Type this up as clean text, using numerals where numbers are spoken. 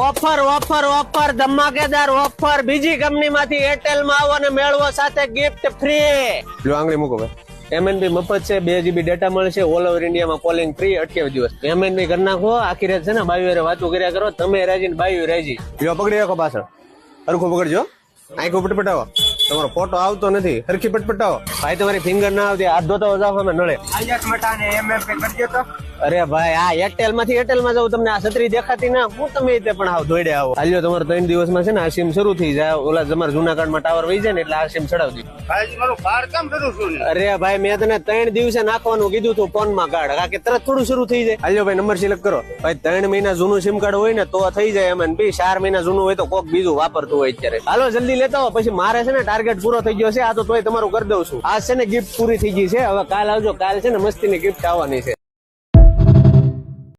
Offer offer offer ધમાકેદાર offer બીજી કંપનીમાંથી એરટેલ માં આવો અને મેળવો સાથે ગિફ્ટ ફ્રી. જો આંગળી મૂકો ભાઈ. MNP મફત છે, 2 GB ડેટા મળશે, ઓલ ઓવર ઇન્ડિયામાં કોલિંગ ફ્રી 28 દિવસ. MNP કરી નાખો, આખી રાત છે ને બાયું વાતો કર્યા કરો, તમે રાજી ને બાયું રાજી. જો પકડી રાખો પાછળ, હરખું પકડજો, આંખો પટપટાવો. તમારો ફોટો આવતો નથી, હરખી પટપટાવો. ભાઈ તમારી ફિંગર ના આવતી, હાથ ધોતા જાવ અમે નળે. અરે ભાઈ આ એરટેલ માંથી એરટેલ માં જાવ, તમને આ છત્રી દેખાતી ના, હું તમે તે પણ આવ દોડે આવો. હાલ્યો તમારે 3 દિવસમાં છે ને આ સિમ શરૂ થઈ જાય, ઓલા તમારા જૂના કાર્ડમાં ટાવર વહી જાય ને એટલે આ સિમ ચડાવી દીધું. અરે ભાઈ મેં તને 3 દિવસે નાખવાનું કીધું તું ફોન માં કાર્ડ, કારણ કે તરત થોડું શરૂ થઈ જાય. હાલ્યો ભાઈ નંબર સિલેક્ટ કરો. ભાઈ 3 મહિના જૂનું સિમ કાર્ડ હોય ને તો થઈ જાય MNP, 4 મહિના જૂનું હોય તો કોક બીજું વાપરતું હોય અત્યારે. હાલો જલ્દી લેતા હો, પછી મારે છે ને ટાર્ગેટ પૂરો થઈ ગયો છે, આ તો તોય તમારું કરી દઉં છું. આ છે ને ગિફ્ટ પૂરી થઈ ગઈ છે, હવે કાલ આવજો, કાલ છે ને મસ્તીની ગિફ્ટ આવવાની છે.